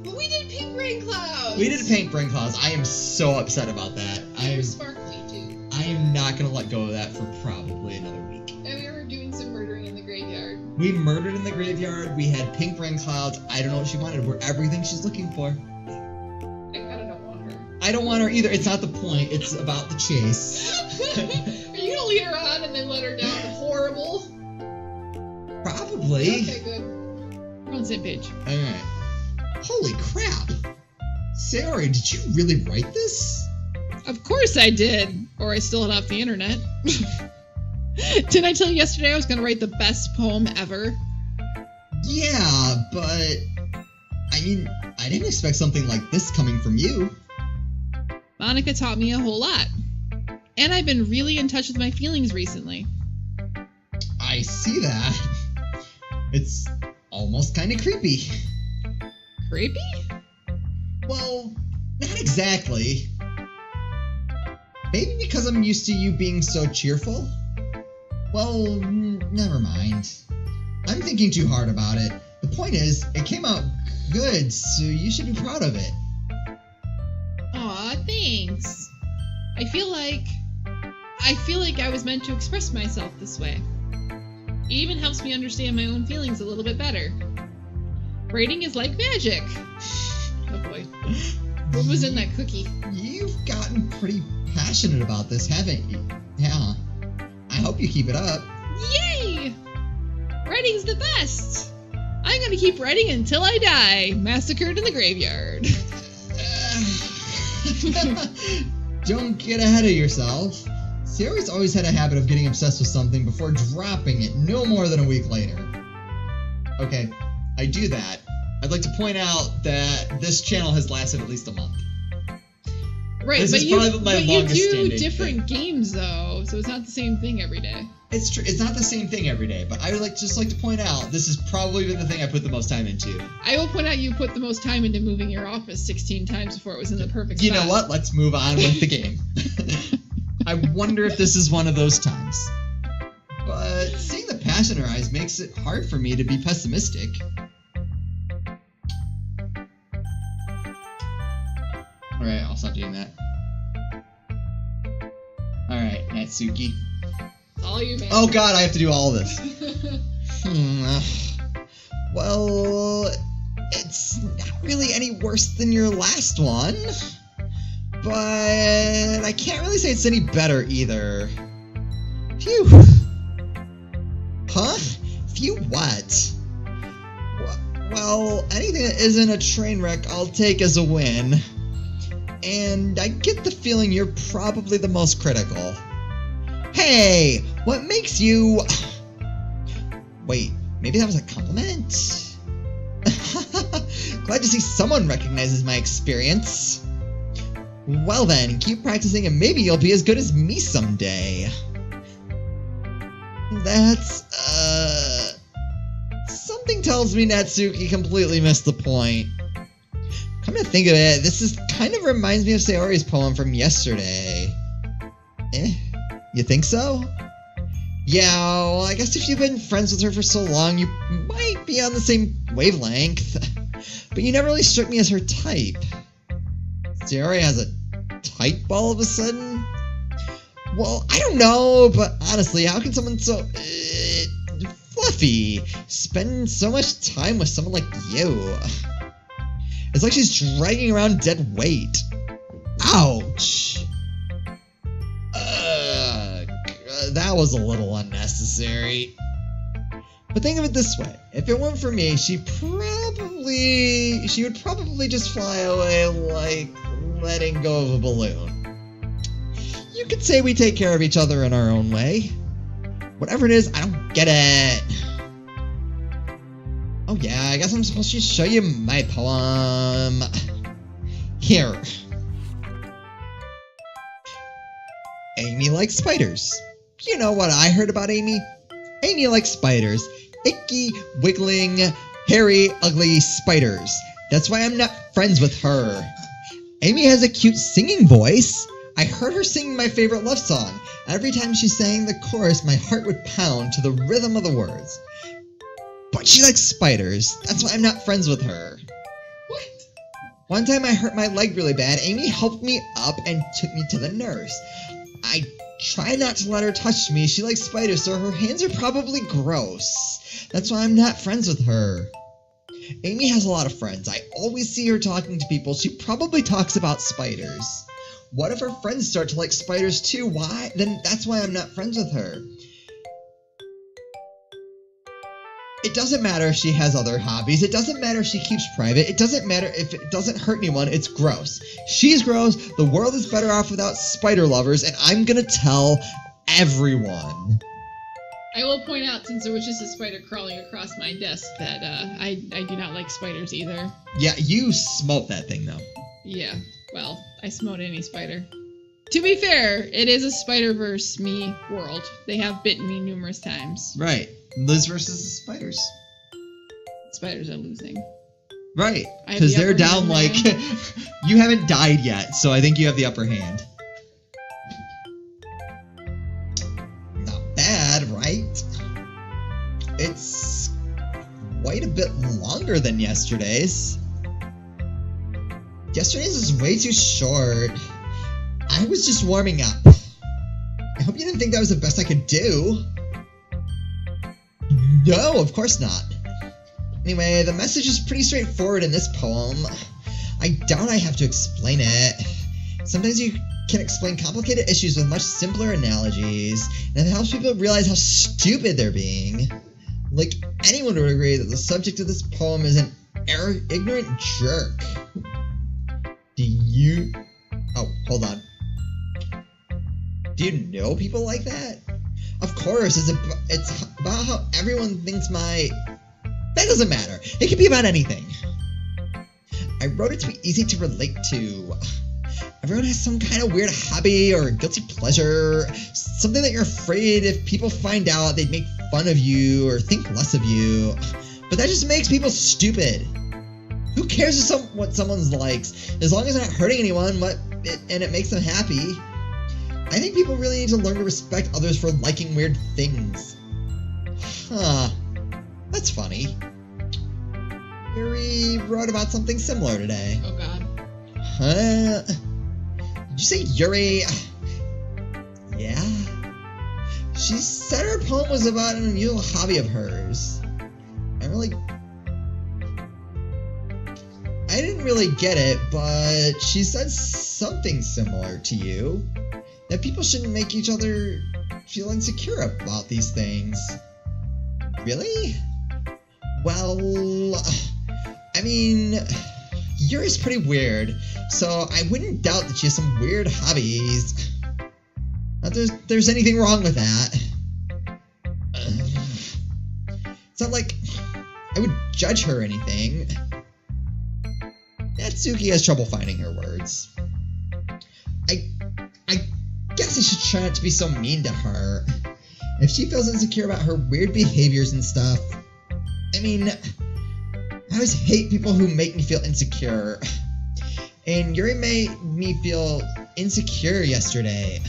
But we did pink rain clouds. We did pink brain clouds. I am so upset about that. They were sparkly too. I am not gonna let go of that for probably another week. And we were doing some murdering in the graveyard. We murdered in the graveyard. We had pink rain clouds. I don't know what she wanted. We're everything she's looking for. I kinda don't want her. I don't want her either. It's not the point. It's about the chase. Are you gonna lead her on and then let her down horrible? Probably. Okay, good. We're on the same page. Alright. Holy crap. Sayori, did you really write this? Of course I did. Or I stole it off the internet. Didn't I tell you yesterday I was gonna write the best poem ever? Yeah, but I mean, I didn't expect something like this coming from you. Monica taught me a whole lot. And I've been really in touch with my feelings recently. I see that. It's almost kind of creepy. Creepy? Well, not exactly. Maybe because I'm used to you being so cheerful? Well, never mind. I'm thinking too hard about it. The point is, it came out good, so you should be proud of it. Aw, thanks. I feel like I was meant to express myself this way. It even helps me understand my own feelings a little bit better. Writing is like magic. Oh boy. What was in that cookie? You've gotten pretty passionate about this, haven't you? Yeah. I hope you keep it up. Yay! Writing's the best! I'm gonna keep writing until I die. Massacred in the graveyard. Don't get ahead of yourself. Sayori's always had a habit of getting obsessed with something before dropping it no more than a week later. Okay, I do that. I'd like to point out that this channel has lasted at least a month. Right, this but is probably my longest you do standing different thing. games though, so it's not the same thing every day. It's true. It's not the same thing every day, but I would just like to point out this has probably been the thing I put the most time into. I will point out you put the most time into moving your office 16 times before it was in the perfect spot. You know what? Let's move on with the game. I wonder if this is one of those times. But seeing the passion in her eyes makes it hard for me to be pessimistic. Alright, I'll stop doing that. Alright, Natsuki. It's all you, man. Oh god, I have to do all this. Well, it's not really any worse than your last one. But I can't really say it's any better either. Phew. Huh? Phew what? Well, anything that isn't a train wreck I'll take as a win. And I get the feeling you're probably the most critical. Hey, what makes you... Wait, Maybe that was a compliment? Glad to see someone recognizes my experience. Well then, keep practicing and maybe you'll be as good as me someday. That's, something tells me Natsuki completely missed the point. Come to think of it, this kind of reminds me of Sayori's poem from yesterday. You think so? Yeah, well, I guess if you've been friends with her for so long, you might be on the same wavelength. But you never really struck me as her type. Sayori has a type all of a sudden? Well, I don't know, but honestly, how can someone so fluffy spend so much time with someone like you? It's like she's dragging around dead weight. Ouch! That was a little unnecessary. But think of it this way. If it weren't for me, she would probably just fly away like letting go of a balloon. You could say we take care of each other in our own way. Whatever it is, I don't get it. Oh yeah, I guess I'm supposed to show you my poem. Here. Amy likes spiders. You know what I heard about Amy? Amy likes spiders. Icky, wiggling, hairy, ugly spiders. That's why I'm not friends with her. Amy has a cute singing voice. I heard her sing my favorite love song. Every time she sang the chorus, my heart would pound to the rhythm of the words. But she likes spiders. That's why I'm not friends with her. What? One time I hurt my leg really bad. Amy helped me up and took me to the nurse. I try not to let her touch me. She likes spiders, so her hands are probably gross. That's why I'm not friends with her. Amy has a lot of friends. I always see her talking to people. She probably talks about spiders. What if her friends start to like spiders too? Why? Then that's why I'm not friends with her. It doesn't matter if she has other hobbies. It doesn't matter if she keeps private. It doesn't matter if it doesn't hurt anyone. It's gross. She's gross. The world is better off without spider lovers, and I'm gonna tell everyone. I will point out, since there was just a spider crawling across my desk, that I do not like spiders either. Yeah, you smote that thing, though. Yeah, well, I smote any spider. To be fair, it is a Spider-Verse me world. They have bitten me numerous times. Right. Liz versus the spiders. Spiders are losing. Right. Because they're down like... You haven't died yet, so I think you have the upper hand. Not bad, right? It's quite a bit longer than yesterday's. Yesterday's is way too short. I was just warming up. I hope you didn't think that was the best I could do. No, of course not. Anyway, the message is pretty straightforward in this poem. I doubt I have to explain it. Sometimes you can explain complicated issues with much simpler analogies, and it helps people realize how stupid they're being. Like, anyone would agree that the subject of this poem is an ignorant jerk. Do you... Oh, hold on. Do you know people like that? Of course, it's about how everyone thinks my... That doesn't matter. It can be about anything. I wrote it to be easy to relate to. Everyone has some kind of weird hobby or guilty pleasure. Something that you're afraid if people find out they'd make fun of you or think less of you. But that just makes people stupid. Who cares what someone likes? As long as they're not hurting anyone and it makes them happy. I think people really need to learn to respect others for liking weird things. Huh. That's funny. Yuri wrote about something similar today. Oh god. Huh? Did you say Yuri? Yeah? She said her poem was about an unusual hobby of hers. I didn't really get it, but she said something similar to you. That people shouldn't make each other feel insecure about these things. Really? Well, I mean, Yuri's pretty weird, so I wouldn't doubt that she has some weird hobbies. Not that there's anything wrong with that. It's not like I would judge her or anything. Natsuki has trouble finding her words. I guess I should try not to be so mean to her. If she feels insecure about her weird behaviors and stuff, I mean, I always hate people who make me feel insecure. And Yuri made me feel insecure yesterday.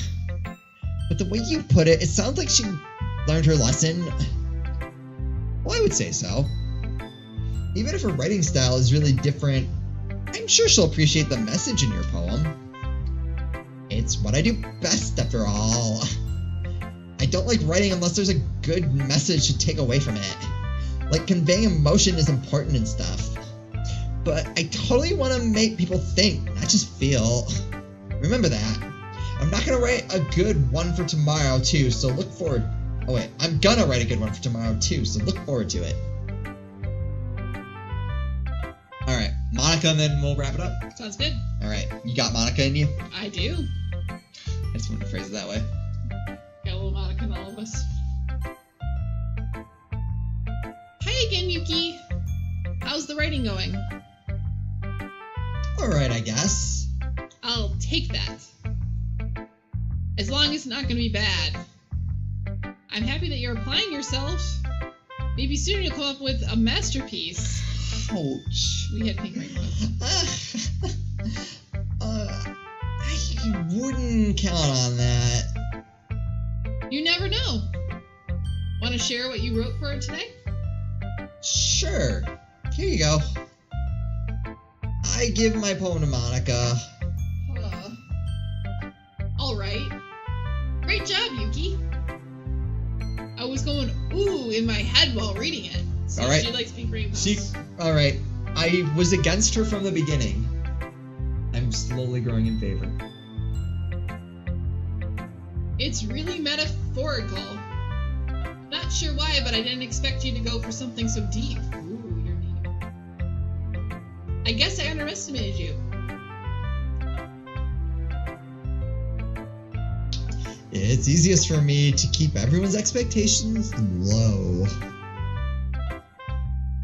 But the way you put it, it sounds like she learned her lesson. Well, I would say so. Even if her writing style is really different, I'm sure she'll appreciate the message in your poem. It's what I do best, after all. I don't like writing unless there's a good message to take away from it. Like, conveying emotion is important and stuff. But I totally want to make people think, not just feel. Remember that. I'm not going to write a good one for tomorrow, too, so look forward. Oh, wait. I'm going to write a good one for tomorrow, too, so look forward to it. Alright, Monica, and then we'll wrap it up. Sounds good. Alright, you got Monica in you? I do. I just wanted to phrase it that way. Got a little Monica in all of us. Hi again, Yuki. How's the writing going? Alright, I guess. I'll take that. As long as it's not going to be bad. I'm happy that you're applying yourself. Maybe soon you'll come up with a masterpiece. Ouch. We had pink rainbows. I wouldn't count on that. You never know. Want to share what you wrote for her today? Sure. Here you go. I give my poem to Monica. Alright. Great job, Yuki. I was going ooh in my head while reading it. So All right. She likes pink rainbows. Alright. I was against her from the beginning. I'm slowly growing in favor. It's really metaphorical. Not sure why, but I didn't expect you to go for something so deep. Ooh, you're deep. I guess I underestimated you. It's easiest for me to keep everyone's expectations low.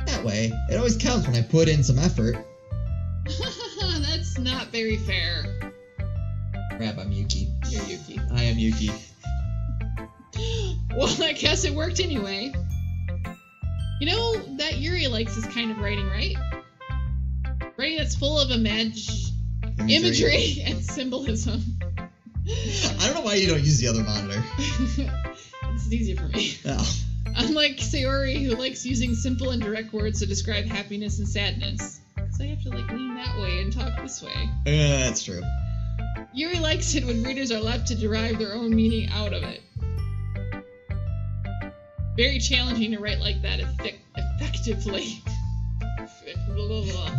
That way, it always counts when I put in some effort. That's not very fair. Crap, I'm Yuki. You're Yuki. I am Yuki. Well, I guess it worked anyway. You know, that Yuri likes this kind of writing, right? Writing that's full of imagery and symbolism. I don't know why you don't use the other monitor. It's easier for me. Oh. Unlike Sayori, who likes using simple and direct words to describe happiness and sadness. Because I have to, lean that way and talk this way. That's true. Yuri likes it when readers are left to derive their own meaning out of it. Very challenging to write like that effectively.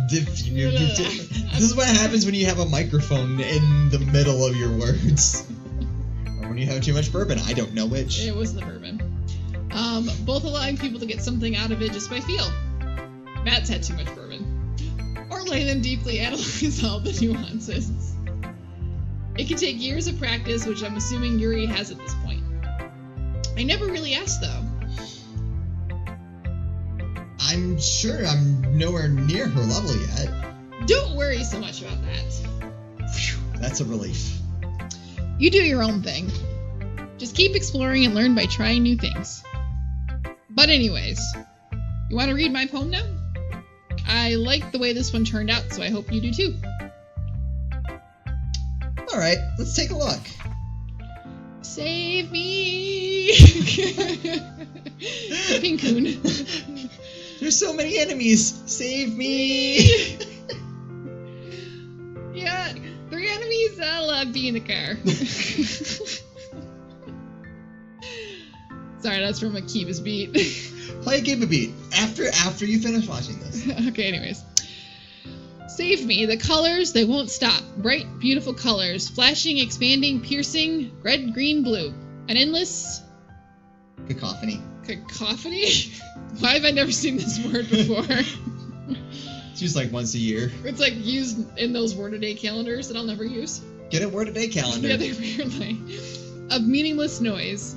This is what happens when you have a microphone in the middle of your words. Or when you have too much bourbon. I don't know which. It was the bourbon. Both allowing people to get something out of it just by feel. Matt's had too much bourbon. Or letting them deeply analyze all the nuances. It can take years of practice, which I'm assuming Yuri has at this point. I never really asked, though. I'm sure I'm nowhere near her level yet. Don't worry so much about that. Phew, that's a relief. You do your own thing. Just keep exploring and learn by trying new things. But anyways, you want to read my poem now? I like the way this one turned out, so I hope you do too. Alright, let's take a look. Save me! Pinkoon. There's so many enemies. Save me! Yeah, 3 enemies, I'll be in the car. Sorry, that's from Akiba's beat. Play Akiba beat after you finish watching this. Okay, anyways. Save me. The colors, they won't stop. Bright, beautiful colors. Flashing, expanding, piercing. Red, green, blue. An endless... Cacophony. Cacophony? Why have I never seen this word before? It's used like once a year. It's used in those word-a-day calendars that I'll never use. Get a word-a-day calendar. Yeah, apparently. Of meaningless noise.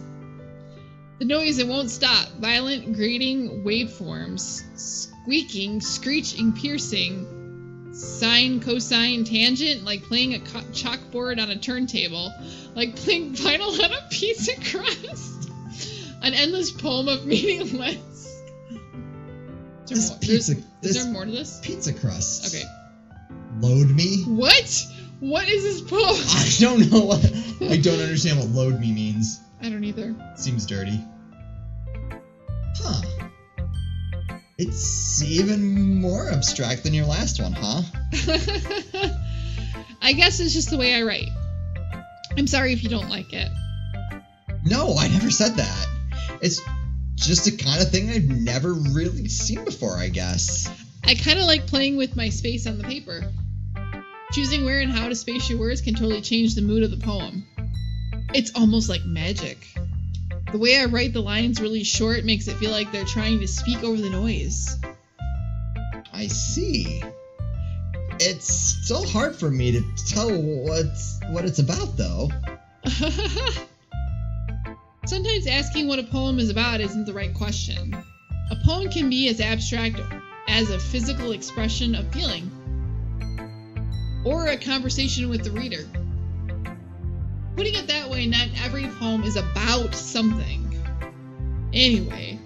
The noise, it won't stop. Violent, grating waveforms. Squeaking, screeching, piercing. Sine, cosine, tangent. Like playing a chalkboard on a turntable. Like playing vinyl on a pizza crust. An endless poem of meaningless. Is there more to this? Pizza crust. Okay. Load me? What? What is this poem? I don't know what... I don't understand what load me means. I don't either. Seems dirty. Huh. It's even more abstract than your last one, huh? I guess it's just the way I write. I'm sorry if you don't like it. No, I never said that. It's just the kind of thing I've never really seen before, I guess. I kind of like playing with my space on the paper. Choosing where and how to space your words can totally change the mood of the poem. It's almost like magic. The way I write the lines really short makes it feel like they're trying to speak over the noise. I see. It's still hard for me to tell what it's about, though. Sometimes asking what a poem is about isn't the right question. A poem can be as abstract as a physical expression of feeling, or a conversation with the reader. Putting it that way, not every poem is about something. Anyway,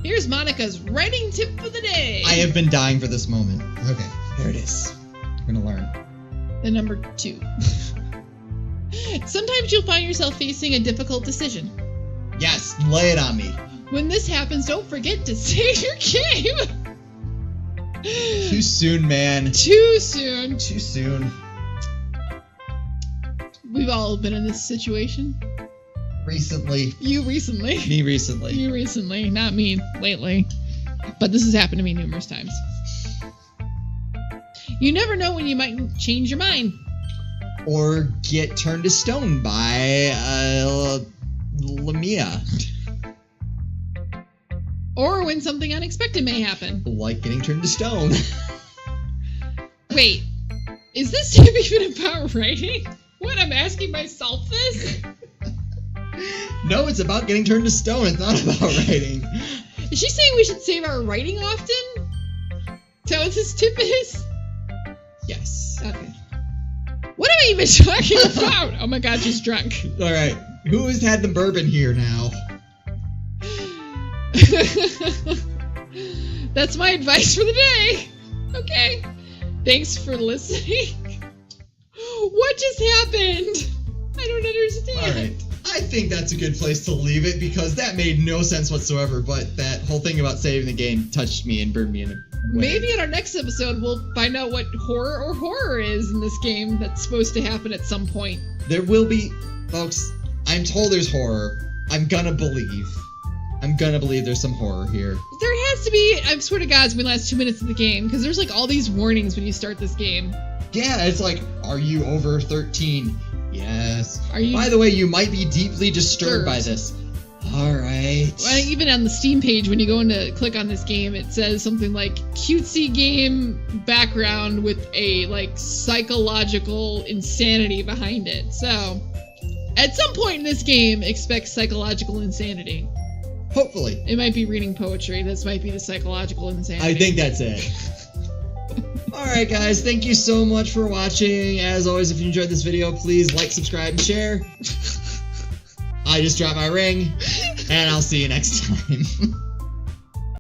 here's Monica's writing tip for the day. I have been dying for this moment. Okay, here it is. We're gonna learn. The number 2. Sometimes you'll find yourself facing a difficult decision. Yes, lay it on me. When this happens, don't forget to save your game. Too soon, man. Too soon. Too soon. We've all been in this situation. Recently. You recently. Me recently. You recently, not me lately. But this has happened to me numerous times. You never know when you might change your mind. Or get turned to stone by Lamia. Or when something unexpected may happen. Like getting turned to stone. Wait, is this tip even about writing? What, I'm asking myself this? No, it's about getting turned to stone. It's not about writing. Is she saying we should save our writing often? Is that what this tip is? Yes. Okay. What am I even talking about? Oh my god, she's drunk. Alright, who has had the bourbon here now? That's my advice for the day. Okay. Thanks for listening. What just happened? I don't understand. Alright, I think that's a good place to leave it because that made no sense whatsoever, but that whole thing about saving the game touched me and burned me in a way. Maybe in our next episode we'll find out what horror is in this game that's supposed to happen at some point. There will be, folks, I'm told there's horror. I'm gonna believe there's some horror here. There has to be, I swear to God, it's been the last 2 minutes of the game, because there's like all these warnings when you start this game. Yeah, it's like, are you over 13? Yes. Are you? By the way, you might be deeply disturbed by this. Alright. Well, even on the Steam page, when you go in to click on this game, it says something like, cutesy game background with a, like, psychological insanity behind it. So, at some point in this game, expect psychological insanity. Hopefully. It might be reading poetry. This might be the psychological insanity. I think that's it. Alright guys, thank you so much for watching. As always, if you enjoyed this video, please like, subscribe, and share. I just dropped my ring, and I'll see you next time.